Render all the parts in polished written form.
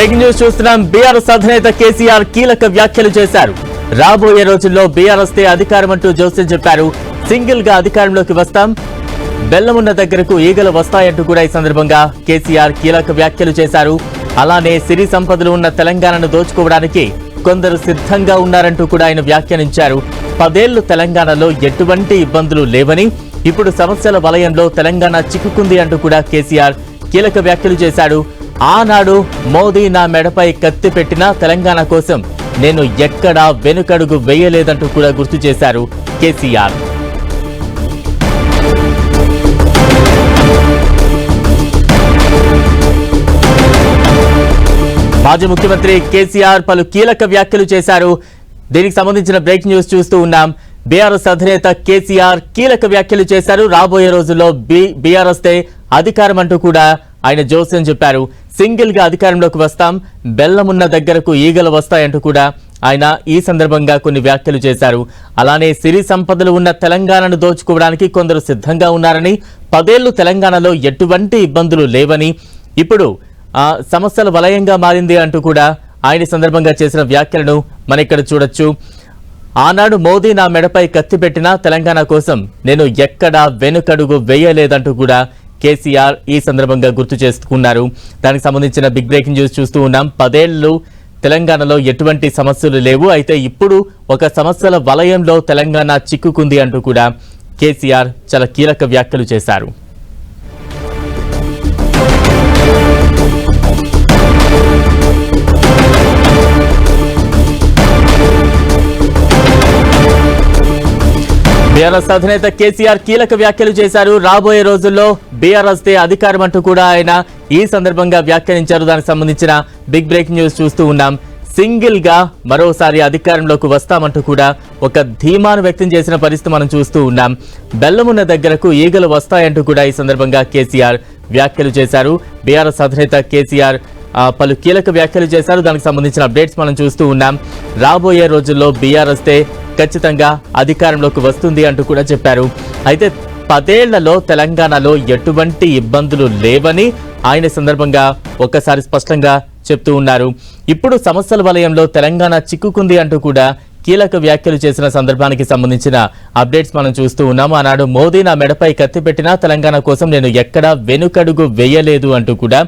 Breaking news చూస్తున్నాం. BRS అధినేత కేసీఆర్ కీలక వ్యాఖ్యలు చేశారు. రాబోయే రోజుల్లో బీఆర్ఎస్ తే అధికారం అంటూ జోస్యం చెప్పారు. సింగిల్ గా అధికారంలోకి వస్తాం, బెల్లమున్న దగ్గరకు ఈగలు వస్తాయంటూ కూడా ఈ సందర్భంగా కేసీఆర్ కీలక వ్యాఖ్యలు చేశారు. అలానే సిరి సంపదలు ఉన్న తెలంగాణను దోచుకోవడానికి కొందరు సిద్ధంగా ఉన్నారంటూ కూడా ఆయన వ్యాఖ్యానించారు. 10 ఏళ్లు తెలంగాణలో ఎటువంటి ఇబ్బందులు లేవని, ఇప్పుడు సమస్యల వలయంలో తెలంగాణ చిక్కుకుంది అంటూ కూడా కేసీఆర్ కీలక వ్యాఖ్యలు చేశాడు. ఆనాడు మోదీ నా మెడపై కత్తి పెట్టినా తెలంగాణ కోసం నేను ఎక్కడా వెనుకడుగు వేయలేదంటూ కూడా గుర్తు చేశారు కేసీఆర్. మాజీ ముఖ్యమంత్రి కేసీఆర్ పలు కీలక వ్యాఖ్యలు చేశారు. దీనికి సంబంధించిన బ్రేకింగ్ న్యూస్ చూస్తూ ఉన్నాం. బీఆర్ఎస్ అధినేత కేసీఆర్ కీలక వ్యాఖ్యలు చేశారు. రాబోయే రోజుల్లో బీఆర్ఎస్ తే అధికారం అంటూ కూడా ఆయన జోస్యం చెప్పారు. సింగిల్ గా అధికారంలోకి వస్తాం, బెల్లమున్న దగ్గరకు ఈగలు వస్తాయంటూ కూడా ఆయన ఈ సందర్భంగా కొన్ని వ్యాఖ్యలు చేశారు. అలానే సిరి సంపదలు ఉన్న తెలంగాణను దోచుకోవడానికి కొందరు సిద్ధంగా ఉన్నారని, 10 ఏళ్లు తెలంగాణలో ఎటువంటి ఇబ్బందులు లేవని, ఇప్పుడు సమస్యల వలయంగా మారింది అంటూ కూడా ఆయన సందర్భంగా చేసిన వ్యాఖ్యలను మనం ఇక్కడ చూడొచ్చు. ఆనాడు మోదీ నా మెడపై కత్తి పెట్టినా తెలంగాణ కోసం నేను ఎక్కడా వెనుకడుగు వేయలేదంటూ కూడా కేసీఆర్ ఈ సందర్భంగా గుర్తు చేసుకున్నారు. దానికి సంబంధించిన బిగ్ బ్రేకింగ్ న్యూస్ చూస్తూ ఉన్నాం. 10 ఏళ్లు తెలంగాణలో ఎటువంటి సమస్యలు లేవు, అయితే ఇప్పుడు ఒక సమస్యల వలయంలో తెలంగాణ చిక్కుకుంది అంటూ కూడా కేసీఆర్ చాలా కీలక వ్యాఖ్యలు చేశారు. బీఆర్ఎస్ అధినేత కేసీఆర్ కీలక వ్యాఖ్యలు చేశారు. రాబోయే రోజుల్లో బీఆర్ఎస్ తే అధికారం అంటూ కూడా ఆయన ఈ సందర్భంగా వ్యాఖ్యానించారు. దానికి సంబంధించిన బిగ్ బ్రేకింగ్ న్యూస్ చూస్తూ ఉన్నాం. సింగిల్ గా మరోసారి అధికారంలోకి వస్తామంటూ కూడా ఒక ధీమాను వ్యక్తం చేసిన పరిస్థితి మనం చూస్తూ ఉన్నాం. బెల్లమున్న దగ్గరకు ఈగలు వస్తాయంటూ కూడా ఈ సందర్భంగా కేసీఆర్ వ్యాఖ్యలు చేశారు. బీఆర్ఎస్ అధినేత కేసీఆర్ పలు కీలక వ్యాఖ్యలు చేశారు. దానికి సంబంధించిన అప్డేట్స్ మనం చూస్తూ ఉన్నాం. రాబోయే రోజుల్లో బీఆర్ఎస్ తే ఖచ్చితంగా అధికారంలోకి వస్తుంది అంటూ కూడా చెప్పారు. అయితే 10 ఏళ్లలో తెలంగాణలో ఎటువంటి ఇబ్బందులు లేవని ఆయన సందర్భంగా ఒక్కసారి స్పష్టంగా చెప్తూ ఉన్నారు. ఇప్పుడు సమస్యల వలయంలో తెలంగాణ చిక్కుకుంది అంటూ కూడా కీలక వ్యాఖ్యలు చేసిన సందర్భానికి సంబంధించిన అప్డేట్స్ మనం చూస్తూ ఉన్నాము. ఆనాడు మోదీ నా మెడపై కత్తి పెట్టినా తెలంగాణ కోసం నేను ఎక్కడా వెనుకడుగు వేయలేదు అంటూ కూడా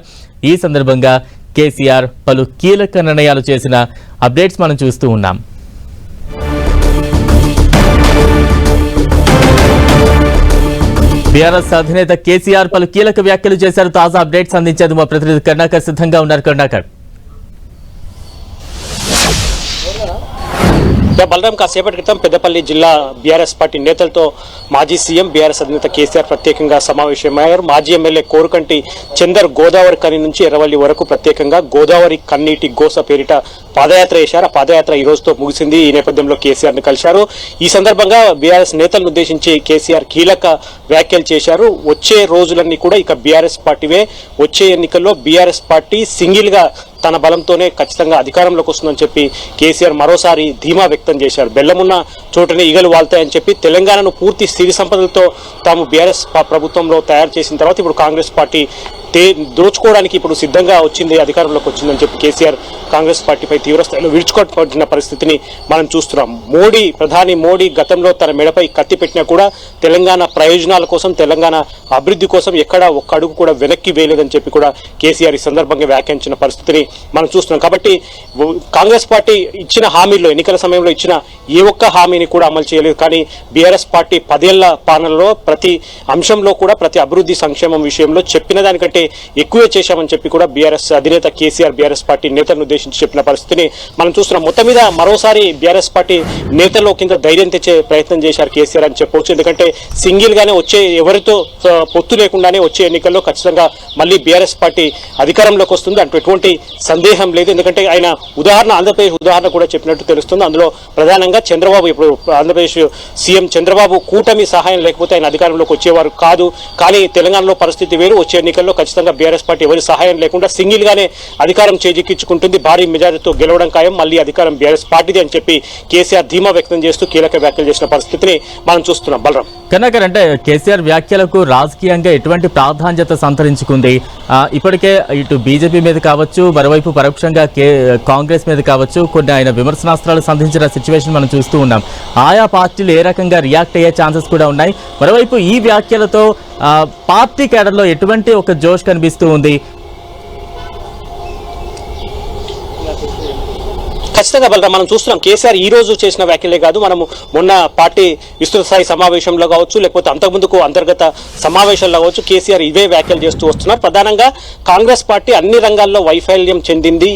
ఈ సందర్భంగా కేసీఆర్ పలు కీలక నిర్ణయాలు చేసిన అప్డేట్స్ మనం చూస్తూ ఉన్నాం. బీఆర్ఎస్ అధినేత కేసీఆర్ పలు కీలక వ్యాఖ్యలు చేశారు. తాజా అప్డేట్స్ అందించేందుకు మా ప్రతినిధి కరుణాకర్ సిద్ధంగా ఉన్నారు. కరుణాకర్, బలరాం, కాసేపటి క్రితం పెద్దపల్లి జిల్లా బీఆర్ఎస్ పార్టీ నేతలతో మాజీ సీఎం బీఆర్ఎస్ అధినేత కేసీఆర్ ప్రత్యేకంగా సమావేశమయ్యారు. మాజీ ఎమ్మెల్యే కోరుకంటి చందర్ గోదావరి కని నుంచి ఎర్రవల్లి వరకు ప్రత్యేకంగా గోదావరి కన్నీటి గోస పేరిట పాదయాత్ర చేశారు. ఆ పాదయాత్ర ఈ రోజుతో ముగిసింది. ఈ నేపథ్యంలో కేసీఆర్ ని కలిశారు. ఈ సందర్భంగా బీఆర్ఎస్ నేతలను ఉద్దేశించి కేసీఆర్ కీలక వ్యాఖ్యలు చేశారు. వచ్చే రోజులన్నీ కూడా ఇక బీఆర్ఎస్ పార్టీవే. వచ్చే ఎన్నికల్లో బీఆర్ఎస్ పార్టీ సింగిల్ గా తన బలంతోనే ఖచ్చితంగా అధికారంలోకి వస్తుందని చెప్పి కేసీఆర్ మరోసారి ధీమా వ్యక్తం చేశారు. బెల్లమున్న చోటనే ఈగలు వాళ్తాయని చెప్పి తెలంగాణను పూర్తి సిరి సంపదలతో తాము బీఆర్ఎస్ ప్రభుత్వంలో తయారు చేసిన తర్వాత ఇప్పుడు కాంగ్రెస్ పార్టీ దోచుకోవడానికి ఇప్పుడు సిద్ధంగా వచ్చింది, అధికారంలోకి వచ్చిందని చెప్పి కేసీఆర్ కాంగ్రెస్ పార్టీపై తీవ్రస్థాయిలో విరుచుకోబడిన పరిస్థితిని మనం చూస్తున్నాం. ప్రధాని మోడీ గతంలో తన మెడపై కత్తి పెట్టినా కూడా తెలంగాణ ప్రయోజనాల కోసం, తెలంగాణ అభివృద్ధి కోసం ఎక్కడా ఒక్క అడుగు కూడా వెనక్కి వేయలేదని చెప్పి కూడా కేసీఆర్ ఈ సందర్భంగా వ్యాఖ్యానించిన పరిస్థితిని మనం చూస్తున్నాం. కాబట్టి కాంగ్రెస్ పార్టీ ఇచ్చిన హామీల్లో, ఎన్నికల సమయంలో ఇచ్చిన ఏ ఒక్క హామీని కూడా అమలు చేయలేదు. కానీ బీఆర్ఎస్ పార్టీ 10 ఏళ్ల పాలనలో ప్రతి అంశంలో కూడా, ప్రతి అభివృద్ధి సంక్షేమం విషయంలో చెప్పిన దానికంటే ఎక్కువే చేశామని చెప్పి కూడా బీఆర్ఎస్ అధినేత కేసీఆర్ బీఆర్ఎస్ పార్టీ నేతలను ఉద్దేశించి చెప్పిన పరిస్థితిని మనం చూస్తున్నాం. మొత్తం మీద మరోసారి బీఆర్ఎస్ పార్టీ నేతల్లో కింద ధైర్యం తెచ్చే ప్రయత్నం చేశారు కేసీఆర్ అని చెప్పవచ్చు. ఎందుకంటే సింగిల్ గానే వచ్చే, ఎవరితో పొత్తు లేకుండానే వచ్చే ఎన్నికల్లో ఖచ్చితంగా మళ్ళీ బీఆర్ఎస్ పార్టీ అధికారంలోకి వస్తుంది అంటూ ఎటువంటి సందేహం లేదు. ఎందుకంటే ఆయన ఆంధ్రప్రదేశ్ ఉదాహరణ కూడా చెప్పినట్టు తెలుస్తుంది. అందులో ప్రధానంగా చంద్రబాబు, ఇప్పుడు ఆంధ్రప్రదేశ్ సీఎం చంద్రబాబు కూటమి సహాయం లేకపోతే ఆయన అధికారంలోకి వచ్చేవారు కాదు. కానీ తెలంగాణలో పరిస్థితి వేరు. వచ్చే ఎన్నికల్లో ఖచ్చితంగా బీఆర్ఎస్ పార్టీ ఎవరి సహాయం లేకుండా సింగిల్ గానే అధికారం చేజిక్కించుకుంటుంది. భారీ మెజారిటీతో గెలవడం ఖాయం. మళ్ళీ అధికారం బీఆర్ఎస్ పార్టీది అని చెప్పి కేసీఆర్ ధీమా వ్యక్తం చేస్తూ కీలక వ్యాఖ్యలు చేసిన పరిస్థితిని మనం చూస్తున్నాం. బలరాం, కన్నాకర్, అంటే కేసీఆర్ వ్యాఖ్యలకు రాజకీయంగా ఎటువంటి ప్రాధాన్యత సంతరించుకుంది? ఇప్పటికే ఇటు బీజేపీ మీద కావచ్చు, మరోవైపు పరోక్షంగా కాంగ్రెస్ మీద కావచ్చు కొన్ని ఆయన విమర్శనాస్త్రాలు సంధించిన సిచ్యువేషన్ మనం చూస్తూ ఉన్నాం. ఆయా పార్టీలు ఏ రకంగా రియాక్ట్ అయ్యే ఛాన్సెస్ కూడా ఉన్నాయి. మరోవైపు ఈ వ్యాఖ్యలతో పార్టీ కేడర్లో ఎటువంటి ఒక జోష్ కనిపిస్తూ ఉంది? ఖచ్చితంగా బలరాం, మనం చూస్తున్నాం కేసీఆర్ ఈ రోజు చేసిన వ్యాఖ్యలే కాదు, మనము మొన్న పార్టీ విస్తృత స్థాయి సమావేశంలో కావచ్చు, లేకపోతే అంతకుముందుకు అంతర్గత సమావేశాల్లో కావచ్చు, కేసీఆర్ ఇవే వ్యాఖ్యలు చేస్తూ వస్తున్నారు. ప్రధానంగా కాంగ్రెస్ పార్టీ అన్ని రంగాల్లో వైఫల్యం చెందింది,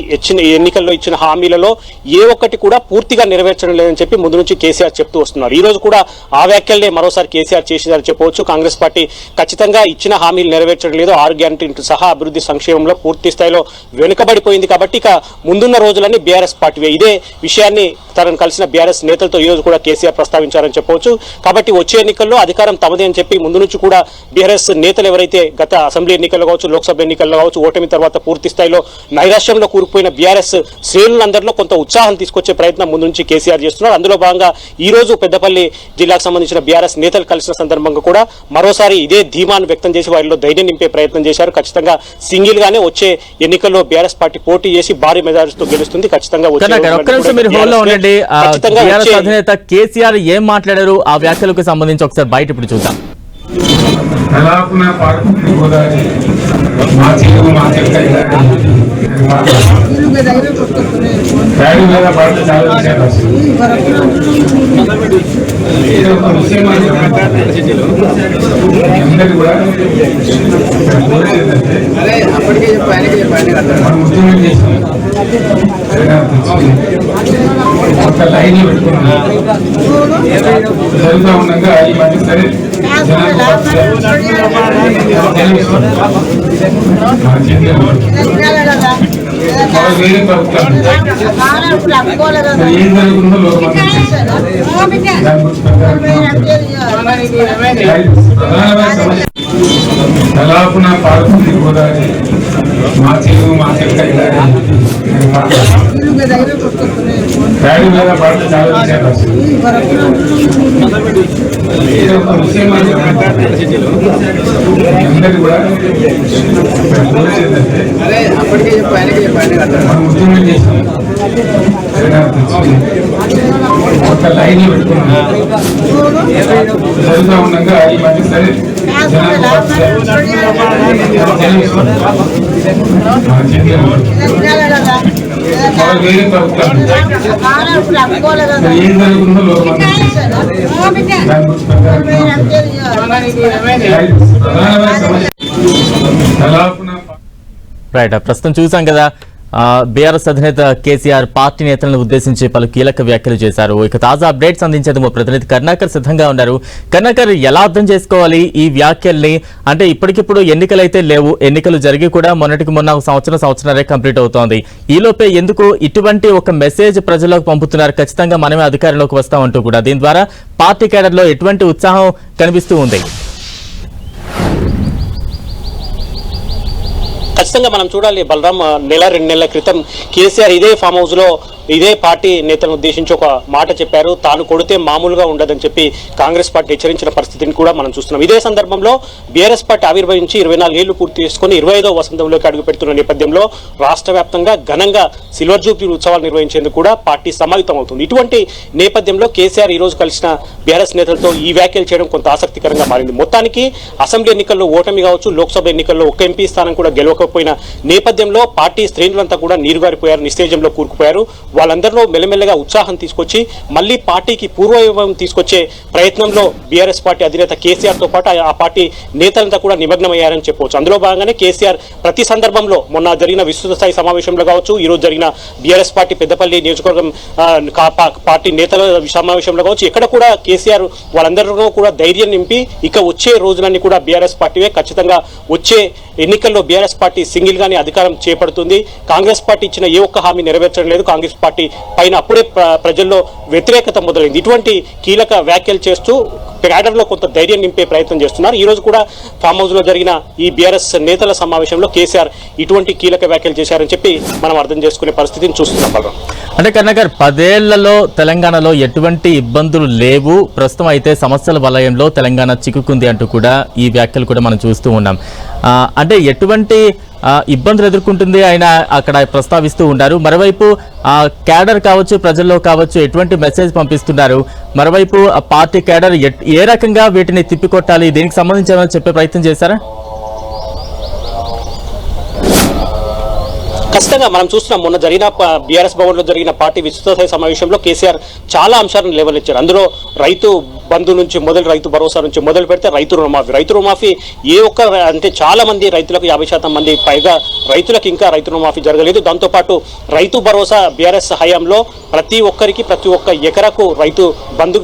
ఎన్నికల్లో ఇచ్చిన హామీలలో ఏ ఒక్కటి కూడా పూర్తిగా నెరవేర్చడం లేదని చెప్పి ముందు నుంచి కేసీఆర్ చెప్తూ వస్తున్నారు. ఈ రోజు కూడా ఆ వ్యాఖ్యలే మరోసారి కేసీఆర్ చేసేదని చెప్పవచ్చు. కాంగ్రెస్ పార్టీ ఖచ్చితంగా ఇచ్చిన హామీలు నెరవేర్చడం లేదు, 6 గ్యారెంటీలతో సహా అభివృద్ధి సంక్షేమంలో పూర్తి స్థాయిలో వెనుకబడిపోయింది. కాబట్టి ఇక ముందున్న రోజులన్నీ బీఆర్ఎస్ పార్టీ ఇదే విషయాన్ని తనను కలిసిన బీఆర్ఎస్ నేతలతో ఈ రోజు కూడా కేసీఆర్ ప్రస్తావించారని చెప్పవచ్చు. కాబట్టి వచ్చే ఎన్నికల్లో అధికారం తమదే అని చెప్పి ముందు నుంచి కూడా బీఆర్ఎస్ నేతలు ఎవరైతే గత అసెంబ్లీ ఎన్నికల్లో కావచ్చు, లోక్సభ ఎన్నికల్లో కావచ్చు, ఓటమి తర్వాత పూర్తి స్థాయిలో నైరాశ్యంలో కూరుకుపోయిన బీఆర్ఎస్ శ్రేణులందరిలో కొంత ఉత్సాహం తీసుకొచ్చే ప్రయత్నం ముందు నుంచి కేసీఆర్ చేస్తున్నారు. అందులో భాగంగా ఈ రోజు పెద్దపల్లి జిల్లాకు సంబంధించిన బీఆర్ఎస్ నేతలు కలిసిన సందర్భంగా కూడా మరోసారి ఇదే ధీమాను వ్యక్తం చేసి వారిలో ధైర్యం నింపే ప్రయత్నం చేశారు. ఖచ్చితంగా సింగిల్ గానే వచ్చే ఎన్నికల్లో బీఆర్ఎస్ పార్టీ పోటీ చేసి భారీ మెజారిటీతో గెలుస్తుంది. ఖచ్చితంగా ఒక్క నిమిషం మీరు హోల్డ్లో ఉండండి. బీఆర్ఎస్ అధినేత కేసీఆర్ ఏం మాట్లాడారు ఆ వ్యాఖ్యలకు సంబంధించి ఒకసారి బయట ఇప్పుడు చూద్దాం. ఒక లైన్ పెట్టుకున్నాం జరుగుతూ ఉండగా ఈ మధ్య సరే వేరే ప్రభుత్వం ఏం జరుగుతుందో లోకం దాని గురించి ప్రధానమైన సమస్య కలాపున పాల్గొంది గోదావరి మా చెరువు మా చెక్క ప్యాడీ మీద పడితే చాలా విషయం అందరికీ కూడా మనం ఉద్యమం చేసాం ఒక లైన్ పెట్టుకున్నాం జరుగుతూ ఉండగా ఈ మధ్య సరే వేరే ప్రభుత్వం ఏం జరుగుతుందో లోకం దాని గురించి ప్రధానమైన సమస్య కలాపున రైట్. ప్రస్తుతం చూసాం కదా బీఆర్ఎస్ అధినేత కేసీఆర్ పార్టీ నేతలను ఉద్దేశించి పలు కీలక వ్యాఖ్యలు చేశారు. ఇక తాజా అప్డేట్స్ అందించేందుకు మా ప్రతినిధి కరుణాకర్ సిద్ధంగా ఉన్నారు. కరుణాకర్, ఎలా అర్థం చేసుకోవాలి ఈ వ్యాఖ్యల్ని? అంటే ఇప్పటికిప్పుడు ఎన్నికలు అయితే లేవు, ఎన్నికలు జరిగి కూడా మొన్నటికి మొన్న సంవత్సరమే కంప్లీట్ అవుతోంది. ఈలోపే ఎందుకు ఇటువంటి ఒక మెసేజ్ ప్రజల్లోకి పంపుతున్నారు? ఖచ్చితంగా మనమే అధికారంలోకి వస్తామంటూ కూడా. దీని ద్వారా పార్టీ కేడర్లో ఎటువంటి ఉత్సాహం కనిపిస్తూ ఉంది? ఖచ్చితంగా మనం చూడాలి బలరాం, 1-2 నెలల క్రితం కేసీఆర్ ఇదే ఫామ్ హౌస్ లో ఇదే పార్టీ నేతలను ఉద్దేశించి ఒక మాట చెప్పారు. తాను కొడితే మామూలుగా ఉండదని చెప్పి కాంగ్రెస్ పార్టీ హెచ్చరించిన పరిస్థితిని కూడా మనం చూస్తున్నాం. ఇదే సందర్భంలో బీఆర్ఎస్ పార్టీ ఆవిర్భవించి 24 ఏళ్లు పూర్తి చేసుకుని 25వ వసంతంలోకి అడుగు పెడుతున్న నేపథ్యంలో రాష్ట్ర వ్యాప్తంగా ఘనంగా సిల్వర్ జూబ్లీ ఉత్సవాలు నిర్వహించేందుకు కూడా పార్టీ సమాయత్తం అవుతుంది. ఇటువంటి నేపథ్యంలో కేసీఆర్ ఈ రోజు కలిసిన బీఆర్ఎస్ నేతలతో ఈ వ్యాఖ్యలు చేయడం కొంత ఆసక్తికరంగా మారింది. మొత్తానికి అసెంబ్లీ ఎన్నికల్లో ఓటమి కావచ్చు, లోక్సభ ఎన్నికల్లో ఒక్క ఎంపీ స్థానం కూడా గెలవకపోయిన నేపథ్యంలో పార్టీ శ్రేణులంతా కూడా నీరుగారిపోయారు, నిస్తేజంలో కూరుకుపోయారు. వాళ్ళందరిలో మెల్లమెల్లగా ఉత్సాహం తీసుకొచ్చి మళ్ళీ పార్టీకి పూర్వవైభవం తీసుకొచ్చే ప్రయత్నంలో బీఆర్ఎస్ పార్టీ అధినేత కేసీఆర్ తో పాటు ఆ పార్టీ నేతలంతా కూడా నిమగ్నమయ్యారని చెప్పవచ్చు. అందులో భాగంగానే కేసీఆర్ ప్రతి సందర్భంలో మొన్న జరిగిన విస్తృత స్థాయి సమావేశంలో కావచ్చు, ఈ రోజు జరిగిన బీఆర్ఎస్ పార్టీ పెద్దపల్లి నియోజకవర్గం పార్టీ నేతల సమావేశంలో కావచ్చు, ఎక్కడ కూడా కేసీఆర్ వాళ్ళందరిలో కూడా ధైర్యం నింపి ఇక వచ్చే రోజులన్నీ కూడా బీఆర్ఎస్ పార్టీవే, ఖచ్చితంగా వచ్చే ఎన్నికల్లో బీఆర్ఎస్ పార్టీ సింగిల్ గానే అధికారం చేపడుతుంది. కాంగ్రెస్ పార్టీ ఇచ్చిన ఏ ఒక్క హామీ నెరవేర్చడం లేదు. కాంగ్రెస్ పార్టీ పైన అప్పుడే ప్రజల్లో వ్యతిరేకత మొదలైంది. ఇటువంటి కీలక వ్యాఖ్యలు చేస్తూ క్యాడర్లో కొంత ధైర్యం నింపే ప్రయత్నం చేస్తున్నారు. ఈ రోజు కూడా ఫామ్ హౌస్ లో జరిగిన ఈ బీఆర్ఎస్ నేతల సమావేశంలో కేసీఆర్ ఇటువంటి కీలక వ్యాఖ్యలు చేశారని చెప్పి మనం అర్థం చేసుకునే పరిస్థితిని చూస్తున్నాం. అంటే కరుణాకర్, 10 ఏళ్లలో తెలంగాణలో ఎటువంటి ఇబ్బందులు లేవు, ప్రస్తుతం అయితే సమస్యల వలయంలో తెలంగాణ చిక్కుకుంది అంటూ కూడా ఈ వ్యాఖ్యలు కూడా మనం చూస్తూ ఉన్నాం. అంటే ఎటువంటి ఇబ్బందులు ఎదుర్కొంటుంది ఆయన అక్కడ ప్రస్తావిస్తూ ఉన్నారు. మరోవైపు క్యాడర్ కావచ్చు, ప్రజల్లో కావచ్చు ఎటువంటి మెసేజ్ పంపిస్తున్నారు, మరోవైపు పార్టీ క్యాడర్ ఏ రకంగా వీటిని తిప్పికొట్టాలి, దీనికి సంబంధించి ఏమైనా చెప్పే ప్రయత్నం చేశారా? ఖచ్చితంగా మనం చూస్తున్నాం, మొన్న జరిగిన బీఆర్ఎస్ భవన్లో జరిగిన పార్టీ విస్తృత సమావేశంలో కేసీఆర్ చాలా అంశాలను లేవనెత్తారు. అందులో రైతు బంధు నుంచి రైతు భరోసా నుంచి మొదలు పెడితే రైతు రుణమాఫీ ఏ ఒక్క అంటే చాలా మంది రైతులకు 50% మంది పైగా రైతులకు ఇంకా రైతు రుణమాఫీ జరగలేదు. దాంతోపాటు రైతు భరోసా బీఆర్ఎస్ హయాంలో ప్రతి ఒక్క ఎకరకు రైతు బంధు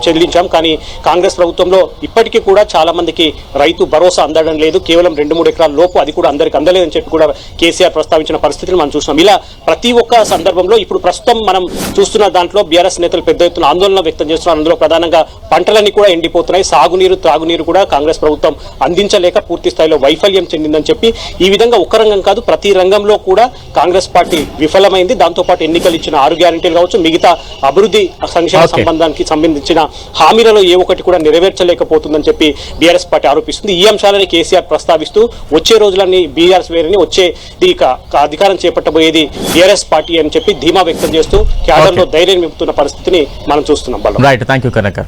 చెల్లించాం. కానీ కాంగ్రెస్ ప్రభుత్వంలో ఇప్పటికీ కూడా చాలా మందికి రైతు భరోసా అందడం లేదు. కేవలం 2-3 ఎకరాల లోపు, అది కూడా అందరికి అందలేదని చెప్పి కూడా కేసీఆర్ ప్రస్తావించిన పరిస్థితులు మనం చూస్తున్నాం. ఇలా ప్రతి ఒక్క సందర్భంలో ఇప్పుడు ప్రస్తుతం మనం చూస్తున్న దాంట్లో బీఆర్ఎస్ నేతలు పెద్ద ఎత్తున ఆందోళన వ్యక్తం చేస్తున్నారు. అందులో ప్రధానంగా పంటలన్నీ కూడా ఎండిపోతున్నాయి. సాగునీరు, త్రాగునీరు కూడా కాంగ్రెస్ ప్రభుత్వం అందించలేక పూర్తి స్థాయిలో వైఫల్యం చెందిందని చెప్పి ఈ విధంగా ఒక రంగం కాదు, ప్రతి రంగంలో కూడా కాంగ్రెస్ పార్టీ విఫలమైంది. దాంతోపాటు ఎన్నికలు ఇచ్చిన 6 గ్యారెంటీలు కావచ్చు, మిగతా అభివృద్ధి సంక్షేమ సంబంధించిన హామీలలో ఏ ఒక్కటి కూడా నెరవేర్చలేకపోతుందని చెప్పి బీఆర్ఎస్ పార్టీ ఆరోపిస్తుంది. ఈ అంశాలని కేసీఆర్ ప్రస్తావిస్తూ వచ్చే రోజులన్నీ బీఆర్ఎస్ వేరని, వచ్చేది అధికారం చేపట్టబోయేది బీఆర్ఎస్ పార్టీ అని చెప్పి ధీమా వ్యక్తం చేస్తూ క్యాడర్లో ధైర్యం నింపుతున్న పరిస్థితిని మనం చూస్తున్నాం. రైట్, థాంక్యూ కనక.